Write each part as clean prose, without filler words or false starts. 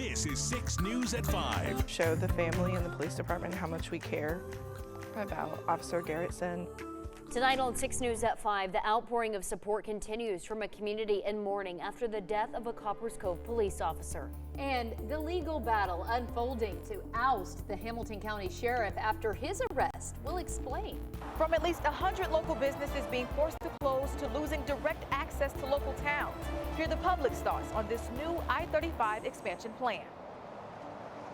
This is 6 News at 5. Show the family and the police department how much we care about Officer Garrettson. Tonight on 6 News at 5, the outpouring of support continues from a community in mourning after the death of a Coppers Cove police officer. And the legal battle unfolding to oust the Hamilton County Sheriff after his arrest. We'll explain. From at least 100 local businesses being forced to close to losing direct access to local towns. Hear the public's thoughts on this new I-35 expansion plan.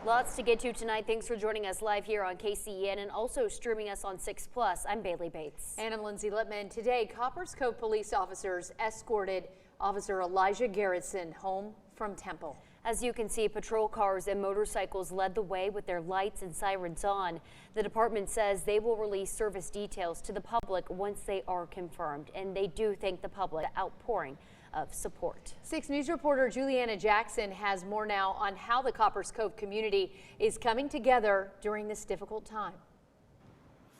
Lots to get to tonight. Thanks for joining us live here on KCEN and also streaming us on 6 Plus. I'm Bailey Bates. And I'm Lindsay Lippman. Today, Coppers Cove police officers escorted Officer Elijah Garrettson home from Temple. As you can see, patrol cars and motorcycles led the way with their lights and sirens on. The department says they will release service details to the public once they are confirmed, and they do thank the public for the outpouring of support. 6 News reporter Juliana Jackson has more now on how the Coppers Cove community is coming together during this difficult time.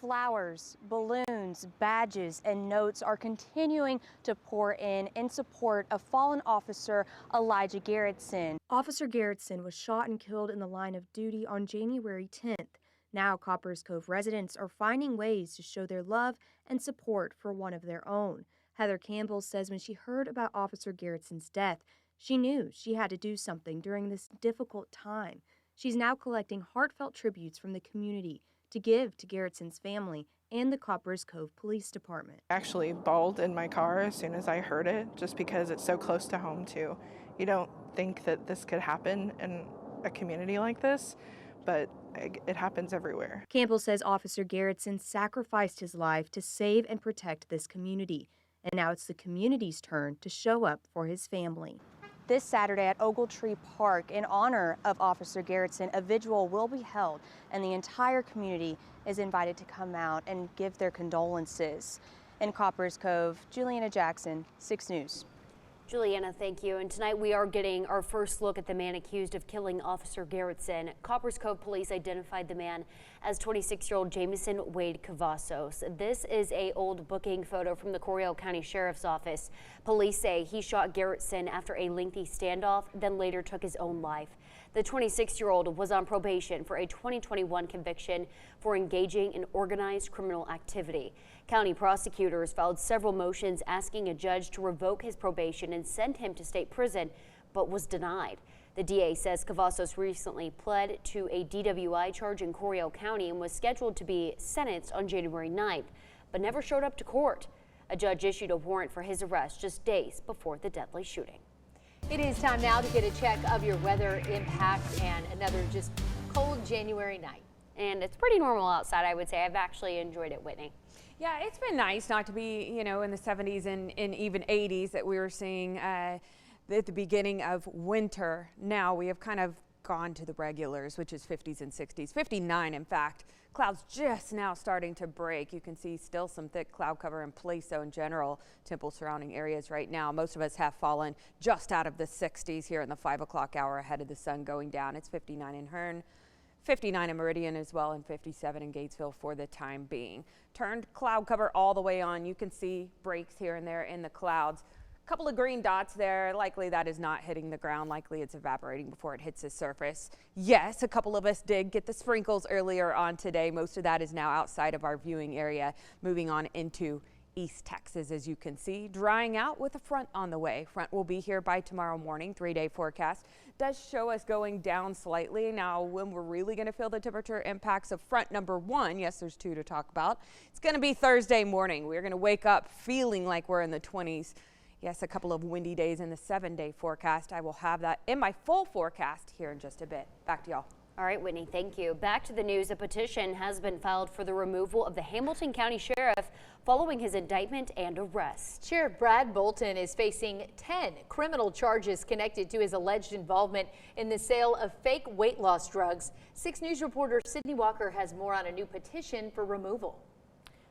Flowers, balloons, badges, and notes are continuing to pour in support of fallen officer Elijah Garrettson. Officer Garrettson was shot and killed in the line of duty on January 10th. Now Coppers Cove residents are finding ways to show their love and support for one of their own. Heather Campbell says when she heard about Officer Garrettson's death, she knew she had to do something during this difficult time. She's now collecting heartfelt tributes from the community to give to Garrettson's family and the Coppers Cove Police Department. I actually bawled in my car as soon as I heard it, just because it's so close to home too. You don't think that this could happen in a community like this, but it happens everywhere. Campbell says Officer Garrettson sacrificed his life to save and protect this community. And now it's the community's turn to show up for his family. This Saturday at Ogletree Park, in honor of Officer Garrettson, a vigil will be held, and the entire community is invited to come out and give their condolences. In Coppers Cove, Juliana Jackson, 6 News. Juliana, thank you. And tonight we are getting our first look at the man accused of killing Officer Garrettson. Coppers Cove police identified the man as 26-year-old Jamison Wade Cavazos. This is a old booking photo from the Coryell County Sheriff's Office. Police say he shot Garrettson after a lengthy standoff, then later took his own life. The 26-year-old was on probation for a 2021 conviction for engaging in organized criminal activity. County prosecutors filed several motions asking a judge to revoke his probation and send him to state prison, but was denied. The DA says Cavazos recently pled to a DWI charge in Coryell County and was scheduled to be sentenced on January 9th, but never showed up to court. A judge issued a warrant for his arrest just days before the deadly shooting. It is time now to get a check of your weather impact and another just cold January night. And it's pretty normal outside, I would say. I've actually enjoyed it, Whitney. Yeah, it's been nice not to be, in the 70s and even 80s that we were seeing at the beginning of winter. Now we have kind of gone to the regulars, which is 50s and 60s, 59 in fact. Clouds just now starting to break. You can see still some thick cloud cover in place, though, in general, Temple surrounding areas right now. Most of us have fallen just out of the 60s here in the 5 o'clock hour ahead of the sun going down. It's 59 in Hearn, 59 in Meridian as well, and 57 in Gatesville for the time being. Turned cloud cover all the way on. You can see breaks here and there in the clouds. Couple of green dots there. Likely that is not hitting the ground. Likely it's evaporating before it hits the surface. Yes, a couple of us did get the sprinkles earlier on today. Most of that is now outside of our viewing area. Moving on into East Texas, as you can see, drying out with a front on the way. Front will be here by tomorrow morning. 3-day forecast does show us going down slightly. Now, when we're really going to feel the temperature impacts of front number 1, yes, there's 2 to talk about. It's going to be Thursday morning. We're going to wake up feeling like we're in the 20s. Yes, a couple of windy days in the 7-day forecast. I will have that in my full forecast here in just a bit. Back to y'all. All right, Whitney, thank you. Back to the news. A petition has been filed for the removal of the Hamilton County Sheriff following his indictment and arrest. Sheriff Brad Bolton is facing 10 criminal charges connected to his alleged involvement in the sale of fake weight loss drugs. 6 News reporter Sydney Walker has more on a new petition for removal.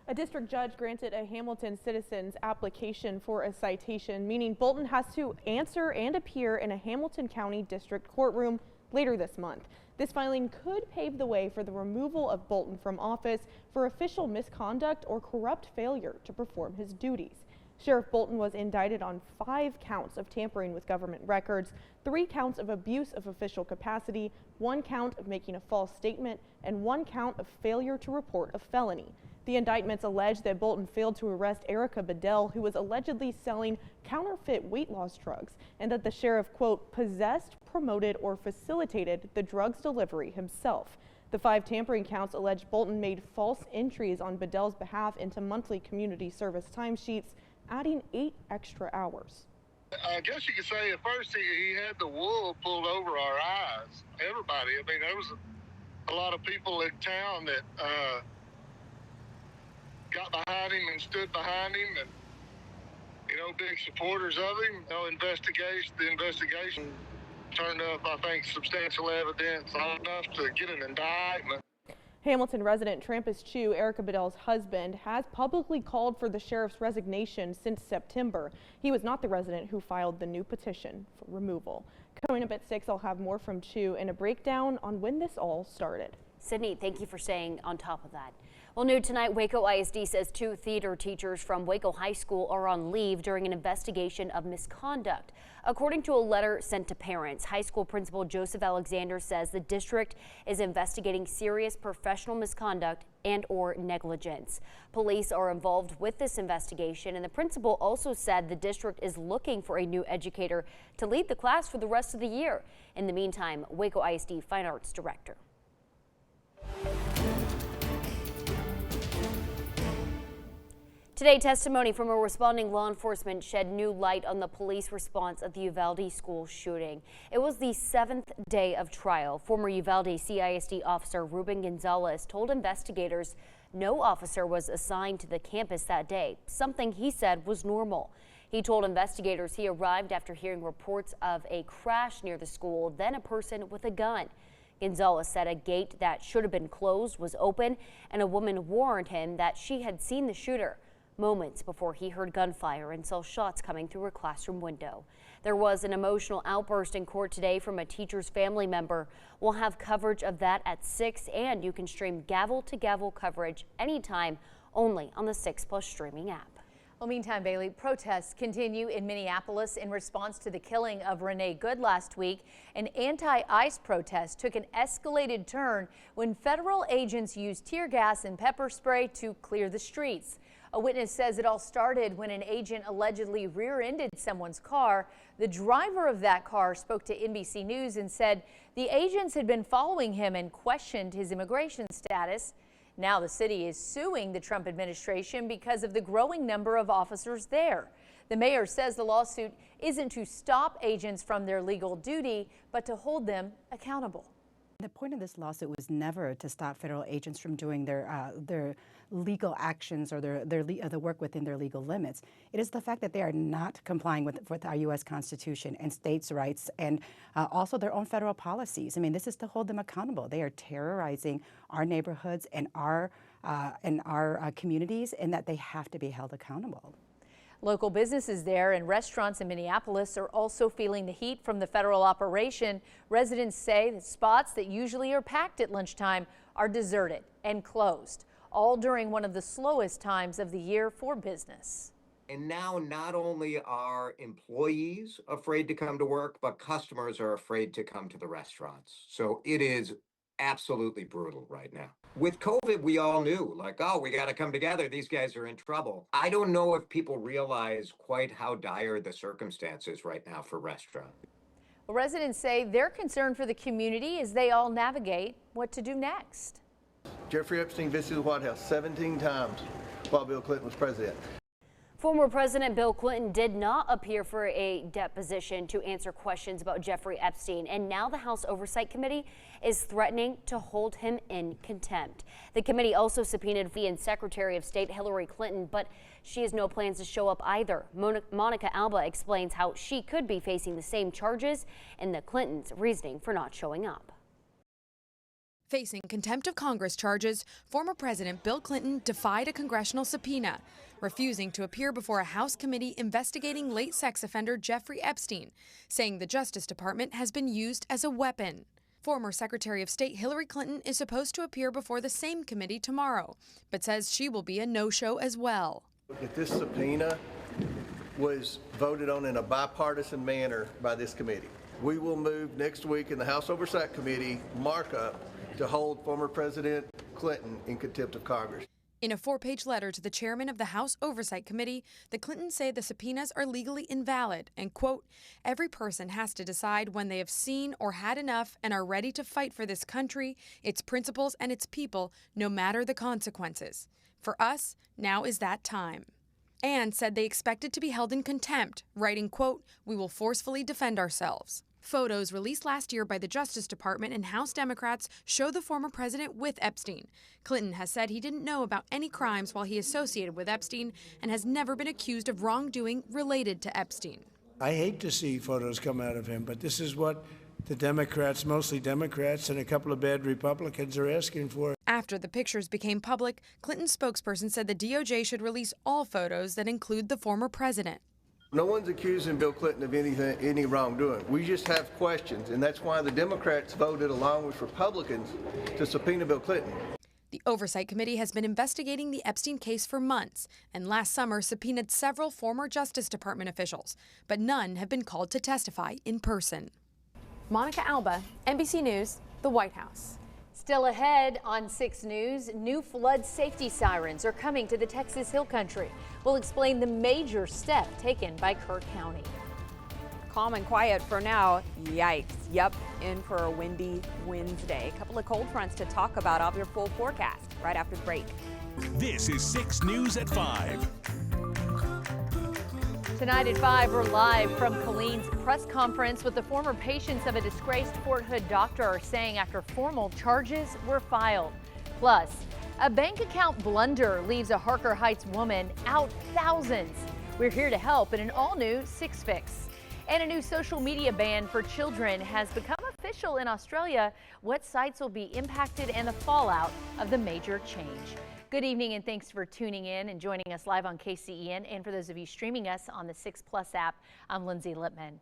A district judge granted a Hamilton citizen's application for a citation, meaning Bolton has to answer and appear in a Hamilton County District courtroom later this month. This filing could pave the way for the removal of Bolton from office for official misconduct or corrupt failure to perform his duties. Sheriff Bolton was indicted on 5 counts of tampering with government records, 3 counts of abuse of official capacity, 1 count of making a false statement, and 1 count of failure to report a felony. The indictments allege that Bolton failed to arrest Erica Bedell, who was allegedly selling counterfeit weight loss drugs, and that the sheriff, quote, possessed, promoted, or facilitated the drugs delivery himself. The 5 tampering counts allege Bolton made false entries on Bedell's behalf into monthly community service timesheets, adding 8 extra hours. I guess you could say at first he had the wool pulled over our eyes. Everybody. I mean, there was a lot of people in town that got behind him and stood behind him, and big supporters of him. The investigation turned up, I think, substantial evidence enough to get an indictment. Hamilton resident Trampus Chu, Erica Bedell's husband, has publicly called for the sheriff's resignation since September. He was not the resident who filed the new petition for removal. Coming up at 6, I'll have more from Chu and a breakdown on when this all started. Sydney, thank you for staying on top of that. Well, new tonight, Waco ISD says 2 theater teachers from Waco High School are on leave during an investigation of misconduct. According to a letter sent to parents, high school principal Joseph Alexander says the district is investigating serious professional misconduct and/or negligence. Police are involved with this investigation, and the principal also said the district is looking for a new educator to lead the class for the rest of the year. In the meantime, Waco ISD Fine Arts Director. Today, testimony from a responding law enforcement shed new light on the police response at the Uvalde school shooting. It was the 7th day of trial. Former Uvalde CISD officer Ruben Gonzalez told investigators no officer was assigned to the campus that day, something he said was normal. He told investigators he arrived after hearing reports of a crash near the school, then a person with a gun. Gonzalez said a gate that should have been closed was open, and a woman warned him that she had seen the shooter moments before he heard gunfire and saw shots coming through her classroom window. There was an emotional outburst in court today from a teacher's family member. We'll have coverage of that at 6, and you can stream gavel-to-gavel coverage anytime, only on the 6 Plus streaming app. Well, meantime, Bailey, protests continue in Minneapolis in response to the killing of Renee Good last week. An anti-ICE protest took an escalated turn when federal agents used tear gas and pepper spray to clear the streets. A witness says it all started when an agent allegedly rear-ended someone's car. The driver of that car spoke to NBC News and said the agents had been following him and questioned his immigration status. Now the city is suing the Trump administration because of the growing number of officers there. The mayor says the lawsuit isn't to stop agents from their legal duty, but to hold them accountable. The point of this lawsuit was never to stop federal agents from doing their legal actions or the work within their legal limits. It is the fact that they are not complying with our U.S. Constitution and states' rights and also their own federal policies. I mean, this is to hold them accountable. They are terrorizing our neighborhoods and our communities, and that they have to be held accountable. Local businesses there and restaurants in Minneapolis are also feeling the heat from the federal operation. Residents say that spots that usually are packed at lunchtime are deserted and closed, all during one of the slowest times of the year for business. And now not only are employees afraid to come to work, but customers are afraid to come to the restaurants. So it is absolutely brutal right now. With COVID, we all knew, like, oh, we got to come together. These guys are in trouble. I don't know if people realize quite how dire the circumstances right now for restaurants. Well, residents say they're concerned for the community as they all navigate what to do next. Jeffrey Epstein visited the White House 17 times while Bill Clinton was president. Former President Bill Clinton did not appear for a deposition to answer questions about Jeffrey Epstein, and now the House Oversight Committee is threatening to hold him in contempt. The committee also subpoenaed VP Secretary of State Hillary Clinton, but she has no plans to show up either. Monica Alba explains how she could be facing the same charges and the Clintons' reasoning for not showing up. Facing contempt of Congress charges, former President Bill Clinton defied a congressional subpoena, refusing to appear before a House committee investigating late sex offender Jeffrey Epstein, saying the Justice Department has been used as a weapon. Former Secretary of State Hillary Clinton is supposed to appear before the same committee tomorrow, but says she will be a no-show as well. Look at this subpoena. was voted on in a bipartisan manner by this committee. We will move next week in the House Oversight Committee markup to hold former President Clinton in contempt of Congress. In a 4-page letter to the chairman of the House Oversight Committee, the Clintons say the subpoenas are legally invalid and, quote, every person has to decide when they have seen or had enough and are ready to fight for this country, its principles, and its people, no matter the consequences. For us, now is that time. And said they expected to be held in contempt, writing, quote, we will forcefully defend ourselves. Photos released last year by the Justice Department and House Democrats show the former president with Epstein. Clinton has said he didn't know about any crimes while he associated with Epstein and has never been accused of wrongdoing related to Epstein. I hate to see photos come out of him, but this is what the Democrats, mostly Democrats, and a couple of bad Republicans are asking for. After the pictures became public, Clinton's spokesperson said the DOJ should release all photos that include the former president. No one's accusing Bill Clinton of any wrongdoing. We just have questions, and that's why the Democrats voted along with Republicans to subpoena Bill Clinton. The Oversight Committee has been investigating the Epstein case for months, and last summer subpoenaed several former Justice Department officials, but none have been called to testify in person. Monica Alba, NBC News, the White House. Still ahead on 6 News, new flood safety sirens are coming to the Texas Hill Country. We'll explain the major step taken by Kerr County. Calm and quiet for now. Yikes. Yep, in for a windy Wednesday. A couple of cold fronts to talk about. I'll have your full forecast right after the break. This is 6 News at 5. Tonight at 5, we're live from Colleen's press conference with the former patients of a disgraced Fort Hood doctor saying after formal charges were filed. Plus, a bank account blunder leaves a Harker Heights woman out thousands. We're here to help in an all-new 6 Fix. And a new social media ban for children has become official in Australia. What sites will be impacted and the fallout of the major change. Good evening and thanks for tuning in and joining us live on KCEN. And for those of you streaming us on the 6 Plus app, I'm Lindsay Lippman.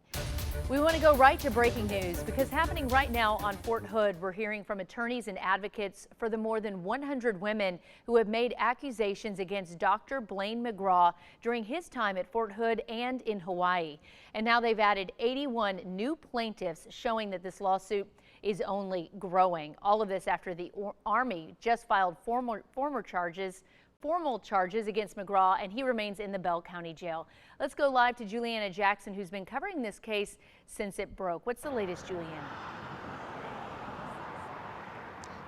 We want to go right to breaking news because happening right now on Fort Hood, we're hearing from attorneys and advocates for the more than 100 women who have made accusations against Dr. Blaine McGraw during his time at Fort Hood and in Hawaii. And now they've added 81 new plaintiffs, showing that this lawsuit is only growing. All of this after the Army just filed formal charges against McGraw, and he remains in the Bell County Jail. Let's go live to Juliana Jackson, who's been covering this case since it broke. What's the latest, Juliana?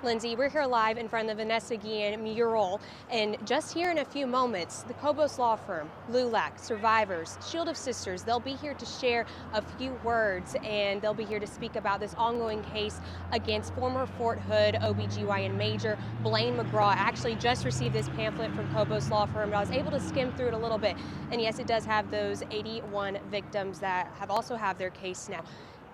Lindsay, we're here live in front of the Vanessa Guillen mural, and just here in a few moments, the Cobos Law Firm, LULAC, survivors, Shield of Sisters, they'll be here to share a few words, and they'll be here to speak about this ongoing case against former Fort Hood OBGYN major Blaine McGraw. I actually just received this pamphlet from Cobos Law Firm, but I was able to skim through it a little bit, and yes, it does have those 81 victims that also have their case now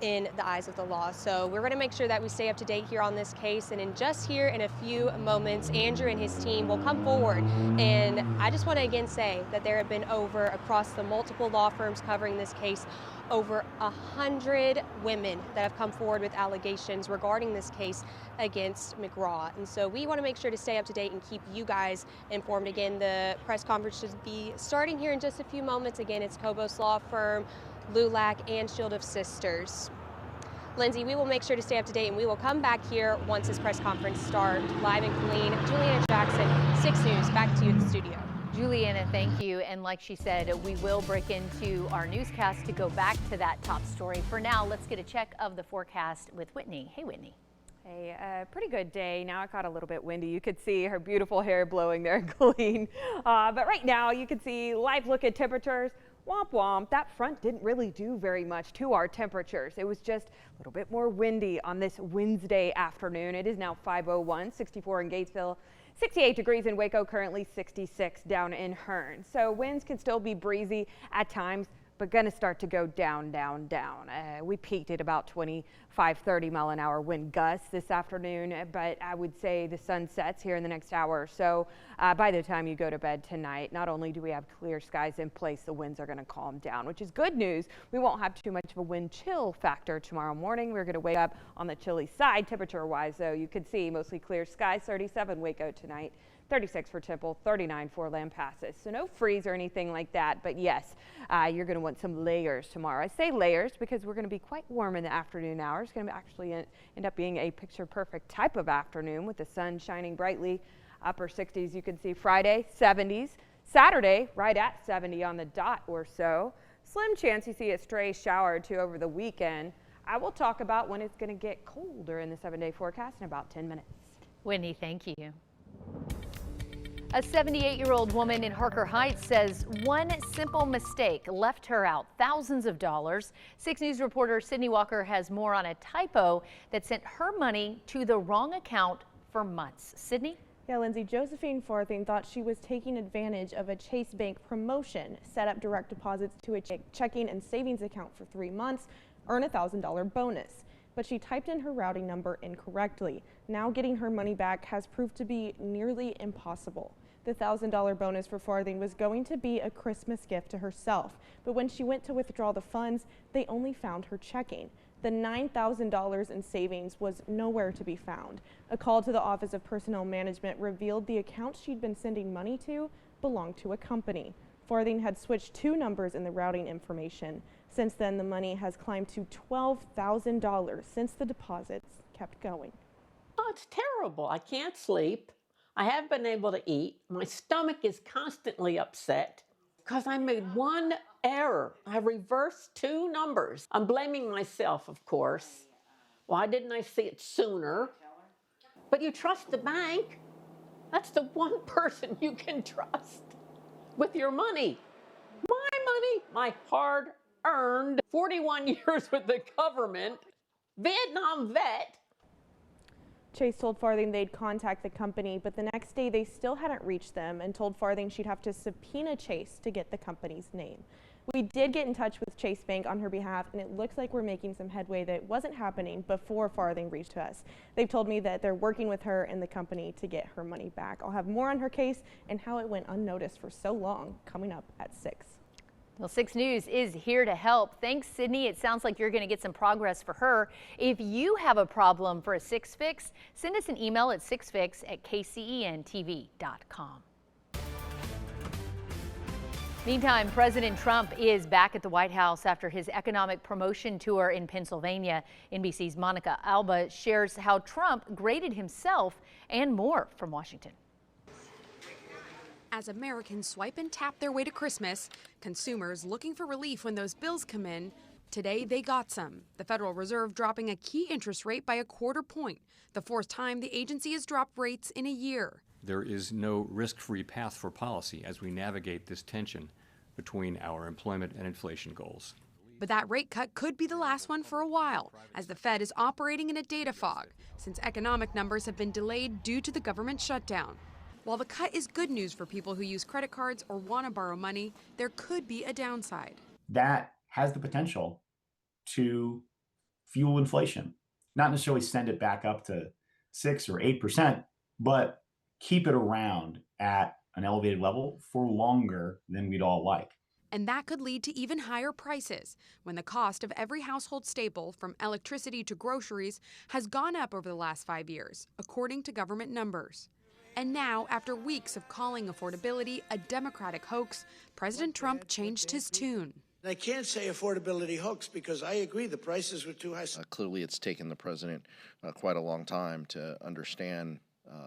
in the eyes of the law. So we're going to make sure that we stay up to date here on this case, and in just here in a few moments, Andrew and his team will come forward. And I just want to again say that there have been across the multiple law firms covering this case, over 100 women that have come forward with allegations regarding this case against McGraw. And so we want to make sure to stay up to date and keep you guys informed. Again, the press conference should be starting here in just a few moments. Again, it's Cobos Law Firm, LULAC, and Shield of Sisters. Lindsay, we will make sure to stay up to date, and we will come back here once this press conference starts. Live in Killeen, Juliana Jackson, 6 News. Back to you at the studio. Juliana, thank you. And like she said, we will break into our newscast to go back to that top story. For now, let's get a check of the forecast with Whitney. Hey, Whitney. Hey, pretty good day. Now it got a little bit windy. You could see her beautiful hair blowing there in Killeen. But right now you can see live look at temperatures. Womp womp, that front didn't really do very much to our temperatures. It was just a little bit more windy on this Wednesday afternoon. It is now 5:01, 64 in Gatesville, 68 degrees in Waco, currently 66 down in Hearn. So winds can still be breezy at times, but going to start to go down, down, down. We peaked at about 25-30 mile an hour wind gusts this afternoon, but I would say the sun sets here in the next hour or so. By the time you go to bed tonight, not only do we have clear skies in place, the winds are going to calm down, which is good news. We won't have too much of a wind chill factor tomorrow morning. We're going to wake up on the chilly side temperature wise, though. You could see mostly clear skies, 37 Waco tonight. 36 for Temple, 39 for Lampasas. So no freeze or anything like that, but yes, you're going to want some layers tomorrow. I say layers because we're going to be quite warm in the afternoon hours. It's going to actually end up being a picture perfect type of afternoon with the sun shining brightly. Upper 60s, you can see Friday, 70s. Saturday, right at 70 on the dot or so. Slim chance you see a stray shower or two over the weekend. I will talk about when it's going to get colder in the 7-day forecast in about 10 minutes. Whitney, thank you. A 78-year-old woman in Harker Heights says one simple mistake left her out thousands of dollars. 6 News reporter Sydney Walker has more on a typo that sent her money to the wrong account for months. Sydney? Yeah, Lindsay, Josephine Farthing thought she was taking advantage of a Chase Bank promotion, set up direct deposits to a checking and savings account for 3 months, earn a $1,000 bonus. But she typed in her routing number incorrectly. Now getting her money back has proved to be nearly impossible. The $1,000 bonus for Farthing was going to be a Christmas gift to herself, but when she went to withdraw the funds, they only found her checking. The $9,000 in savings was nowhere to be found. A call to the Office of Personnel Management revealed the account she'd been sending money to belonged to a company. Farthing had switched 2 numbers in the routing information. Since then, the money has climbed to $12,000 since the deposits kept going. Oh, it's terrible. I can't sleep. I haven't been able to eat. My stomach is constantly upset because I made one error. I reversed 2 numbers. I'm blaming myself, of course. Why didn't I see it sooner? But you trust the bank. That's the one person you can trust with your money. My money, my hard-earned 41 years with the government, Vietnam vet. Chase told Farthing they'd contact the company, but the next day they still hadn't reached them and told Farthing she'd have to subpoena Chase to get the company's name. We did get in touch with Chase Bank on her behalf, and it looks like we're making some headway that wasn't happening before Farthing reached us. They've told me that they're working with her and the company to get her money back. I'll have more on her case and how it went unnoticed for so long coming up at 6. Well, 6 News is here to help. Thanks, Sydney. It sounds like you're going to get some progress for her. If you have a problem for a 6 Fix, send us an email at 6fix@kcentv.com. Meantime, President Trump is back at the White House after his economic promotion tour in Pennsylvania. NBC's Monica Alba shares how Trump graded himself and more from Washington. As Americans swipe and tap their way to Christmas, consumers looking for relief when those bills come in, today they got some. The Federal Reserve dropping a key interest rate by a 1/4 point, the 4th time the agency has dropped rates in a year. There is no risk-free path for policy as we navigate this tension between our employment and inflation goals. But that rate cut could be the last one for a while, as the Fed is operating in a data fog, since economic numbers have been delayed due to the government shutdown. While the cut is good news for people who use credit cards or want to borrow money, there could be a downside. That has the potential to fuel inflation, not necessarily send it back up to 6 or 8%, but keep it around at an elevated level for longer than we'd all like. And that could lead to even higher prices when the cost of every household staple, from electricity to groceries, has gone up over the last 5 years, according to government numbers. And now, after weeks of calling affordability a Democratic hoax, President Trump changed his tune. I can't say affordability hoax because I agree the prices were too high. Clearly, it's taken the president quite a long time to understand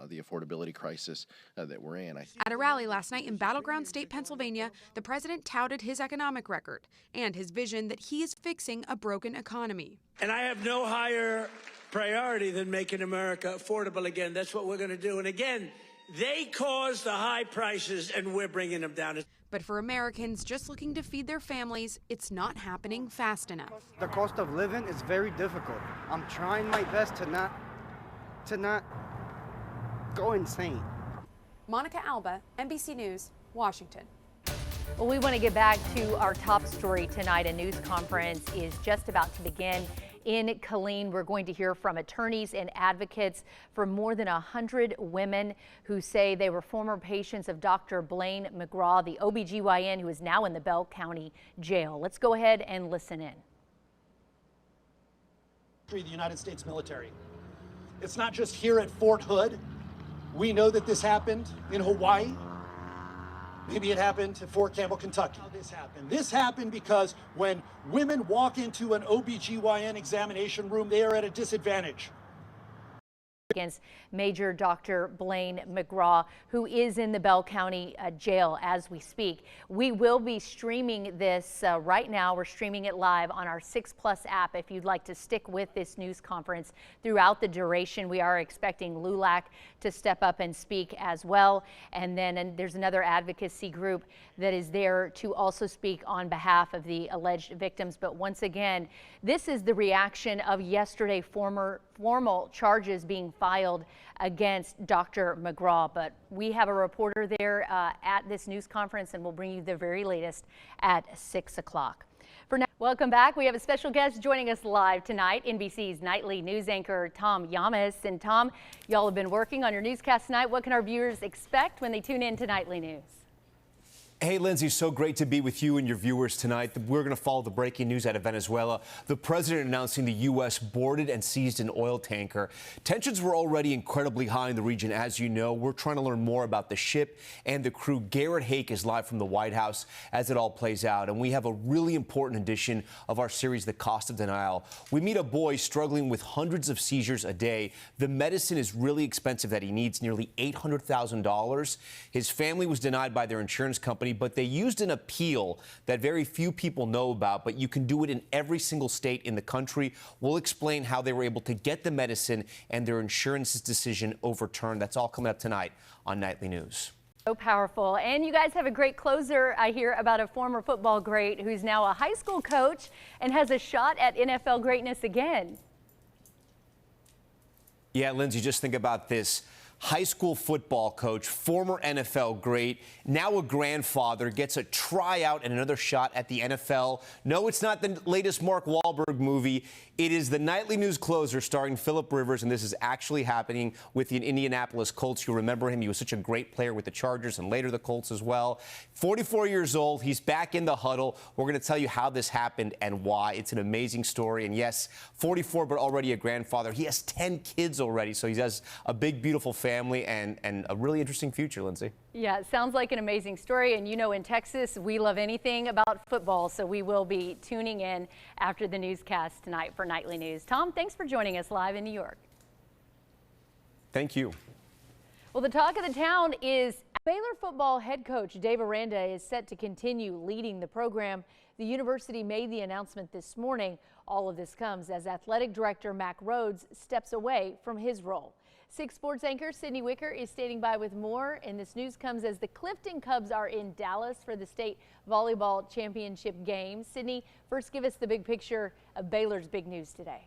the affordability crisis that we're in. At a rally last night in Battleground State, Pennsylvania, the president touted his economic record and his vision that he is fixing a broken economy. And I have no higher priority than making America affordable again. That's what we're going to do. And again, they caused the high prices and we're bringing them down. But for Americans just looking to feed their families, it's not happening fast enough. The cost of living is very difficult. I'm trying my best to not go insane. Monica Alba, NBC News, Washington. Well, we want to get back to our top story tonight. A news conference is just about to begin in Killeen. We're going to hear from attorneys and advocates for more than 100 women who say they were former patients of Dr. Blaine McGraw, the OBGYN who is now in the Bell County Jail. Let's go ahead and listen in. The United States military. It's not just here at Fort Hood. We know that this happened in Hawaii. Maybe it happened at Fort Campbell, Kentucky. How this happened? This happened because when women walk into an OBGYN examination room, they are at a disadvantage. Against Major Dr. Blaine McGraw, who is in the Bell County jail as we speak. We will be streaming this right now. We're streaming it live on our 6+ app. If you'd like to stick with this news conference throughout the duration, we are expecting LULAC to step up and speak as well. And there's another advocacy group that is there to also speak on behalf of the alleged victims. But once again, this is the reaction of yesterday, formal charges being filed against Dr. McGraw. But we have a reporter there at this news conference, and we'll bring you the very latest at 6 o'clock. For now, welcome back. We have a special guest joining us live tonight, NBC's nightly news anchor, Tom Yamas. And Tom, y'all have been working on your newscast tonight. What can our viewers expect when they tune in to Nightly News? Hey, Lindsay, so great to be with you and your viewers tonight. We're going to follow the breaking news out of Venezuela. The president announcing the U.S. boarded and seized an oil tanker. Tensions were already incredibly high in the region, as you know. We're trying to learn more about the ship and the crew. Garrett Hake is live from the White House as it all plays out. And we have a really important edition of our series, The Cost of Denial. We meet a boy struggling with hundreds of seizures a day. The medicine is really expensive that he needs, nearly $800,000. His family was denied by their insurance company, but they used an appeal that very few people know about, but you can do it in every single state in the country. We'll explain how they were able to get the medicine and their insurance's decision overturned. That's all coming up tonight on Nightly News. So powerful. And you guys have a great closer. I hear about a former football great who's now a high school coach and has a shot at NFL greatness again. Yeah, Lindsay, just think about this. High school football coach, former NFL great, now a grandfather, gets a tryout and another shot at the NFL. No, it's not the latest Mark Wahlberg movie. It is the Nightly News closer starring Philip Rivers, and this is actually happening with the Indianapolis Colts. You remember him. He was such a great player with the Chargers and later the Colts as well. 44 years old. He's back in the huddle. We're going to tell you how this happened and why. It's an amazing story. And yes, 44, but already a grandfather. He has 10 kids already, so he has a big, beautiful family and a really interesting future, Lindsay. Yeah, it sounds like an amazing story. And you know, in Texas, we love anything about football, so we will be tuning in after the newscast tonight for Nightly News. Tom, thanks for joining us live in New York. Thank you. Well, the talk of the town is Baylor football head coach Dave Aranda is set to continue leading the program. The university made the announcement this morning. All of this comes as athletic director Mac Rhodes steps away from his role. 6 Sports anchor Sydney Wicker is standing by with more, and this news comes as the Clifton Cubs are in Dallas for the state volleyball championship game. Sydney, first give us the big picture of Baylor's big news today.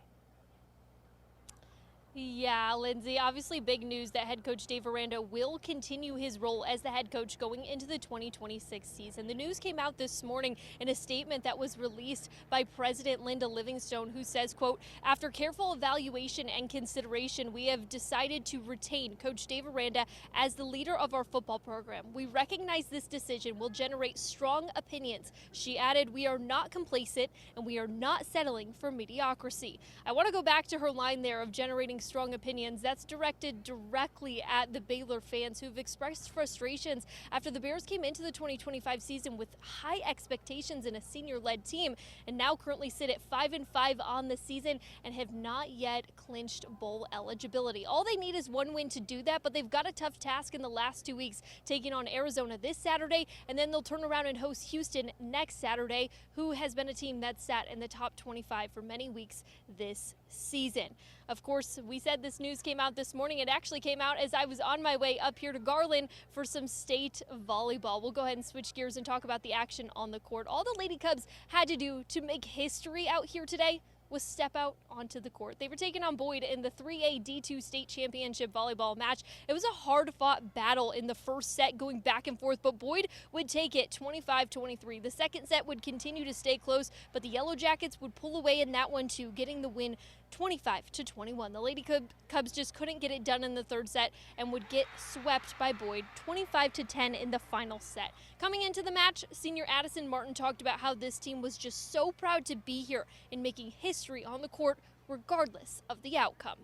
Yeah, Lindsay, obviously big news that head coach Dave Aranda will continue his role as the head coach going into the 2026 season. The news came out this morning in a statement that was released by President Linda Livingstone, who says, quote, after careful evaluation and consideration, we have decided to retain Coach Dave Aranda as the leader of our football program. We recognize this decision will generate strong opinions. She added, we are not complacent and we are not settling for mediocrity. I want to go back to her line there of generating strong opinions. That's directed directly at the Baylor fans who've expressed frustrations after the Bears came into the 2025 season with high expectations in a senior-led team and now currently sit at 5-5 on the season and have not yet clinched bowl eligibility. All they need is one win to do that, but they've got a tough task in the last 2 weeks, taking on Arizona this Saturday, and then they'll turn around and host Houston next Saturday, who has been a team that's sat in the top 25 for many weeks this season. Of course, we said this news came out this morning. It actually came out as I was on my way up here to Garland for some state volleyball. We'll go ahead and switch gears and talk about the action on the court. All the Lady Cubs had to do to make history out here today was step out onto the court. They were taking on Boyd in the 3A D2 state championship volleyball match. It was a hard-fought battle in the first set, going back and forth, but Boyd would take it 25-23. The second set would continue to stay close, but the Yellow Jackets would pull away in that one too, getting the win 25-21. The Lady Cubs just couldn't get it done in the third set and would get swept by Boyd 25-10 in the final set. Coming into the match, senior Addison Martin talked about how this team was just so proud to be here and making history on the court regardless of the outcome.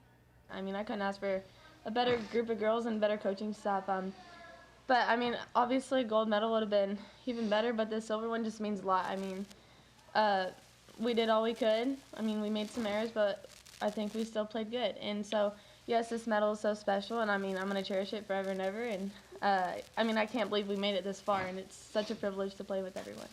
I mean, I couldn't ask for a better group of girls and better coaching staff. But I mean, obviously, gold medal would have been even better, but the silver one just means a lot. I mean, we did all we could. I mean, we made some errors, but I think we still played good. And so, yes, this medal is so special, and I mean, I'm going to cherish it forever and ever. And I mean, I can't believe we made it this far, and it's such a privilege to play with everyone.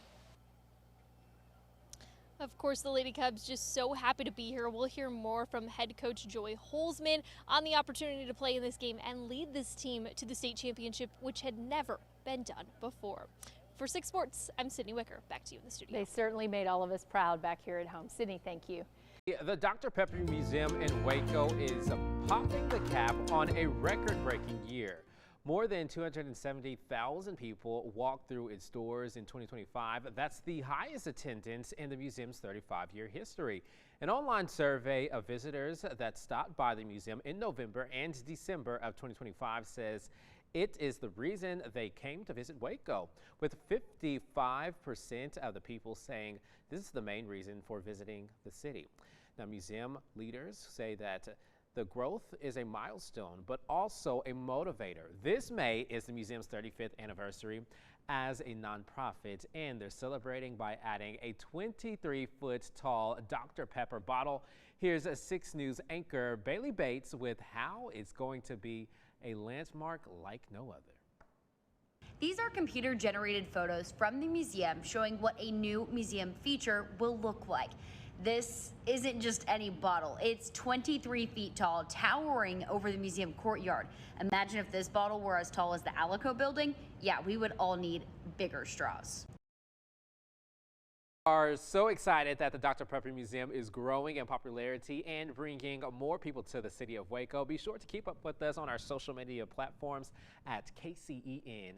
Of course, the Lady Cubs just so happy to be here. We'll hear more from head coach Joy Holzman on the opportunity to play in this game and lead this team to the state championship, which had never been done before. For 6 Sports, I'm Sydney Wicker. Back to you in the studio. They certainly made all of us proud back here at home. Sydney, thank you. The Dr. Pepper Museum in Waco is popping the cap on a record-breaking year. More than 270,000 people walked through its doors in 2025. That's the highest attendance in the museum's 35-year history. An online survey of visitors that stopped by the museum in November and December of 2025 says it is the reason they came to visit Waco, with 55% of the people saying this is the main reason for visiting the city. Now, museum leaders say that the growth is a milestone, but also a motivator. This May is the museum's 35th anniversary as a nonprofit, and they're celebrating by adding a 23-foot tall Dr. Pepper bottle. Here's a 6 News anchor Bailey Bates with how it's going to be a landmark like no other. These are computer-generated photos from the museum showing what a new museum feature will look like. This isn't just any bottle. It's 23 feet tall, towering over the museum courtyard. Imagine if this bottle were as tall as the Alico building. Yeah, we would all need bigger straws. Are so excited that the Dr. Pepper Museum is growing in popularity and bringing more people to the city of Waco. Be sure to keep up with us on our social media platforms at KCEN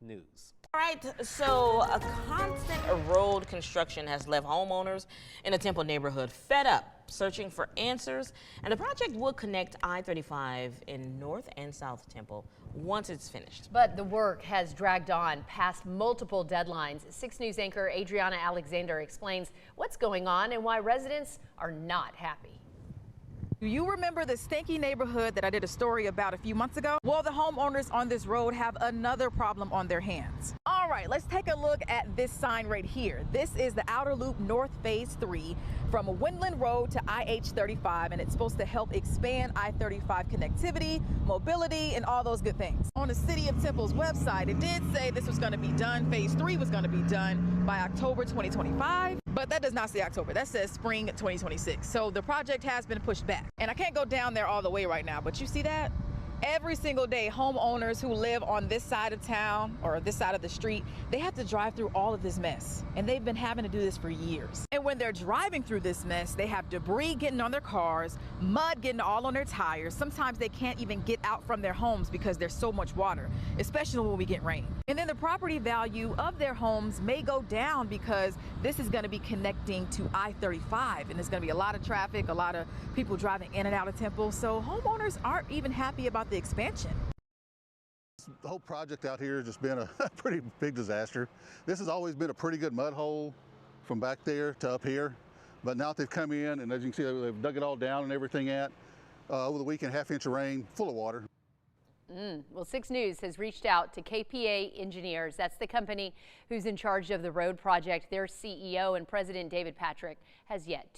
News. All right, so a constant road construction has left homeowners in the Temple neighborhood fed up, searching for answers, and the project will connect I-35 in North and South Temple once it's finished. But the work has dragged on past multiple deadlines. 6 News anchor Adriana Alexander explains what's going on and why residents are not happy. Do you remember the stinky neighborhood that I did a story about a few months ago? Well, the homeowners on this road have another problem on their hands. All right, let's take a look at this sign right here. This is the Outer Loop North Phase 3 from Windland Road to IH-35, and it's supposed to help expand I-35 connectivity, mobility, and all those good things. On the City of Temple's website, it did say this was going to be done, Phase 3 was going to be done by October 2025, but that does not say October. That says spring 2026. So the project has been pushed back. And I can't go down there all the way right now, but you see that? Every single day, homeowners who live on this side of town or this side of the street, they have to drive through all of this mess. And they've been having to do this for years. And when they're driving through this mess, they have debris getting on their cars, mud getting all on their tires. Sometimes they can't even get out from their homes because there's so much water, especially when we get rain. And then the property value of their homes may go down because this is going to be connecting to I-35, and there's going to be a lot of traffic, a lot of people driving in and out of Temple. So homeowners aren't even happy about the expansion. The whole project out here has just been a pretty big disaster. This has always been a pretty good mud hole from back there to up here, but now that they've come in, and as you can see, they've dug it all down and everything over the weekend, half inch of rain, full of water. Well, 6 News has reached out to KPA Engineers. That's the company who's in charge of the road project. Their CEO and President David Patrick has yet to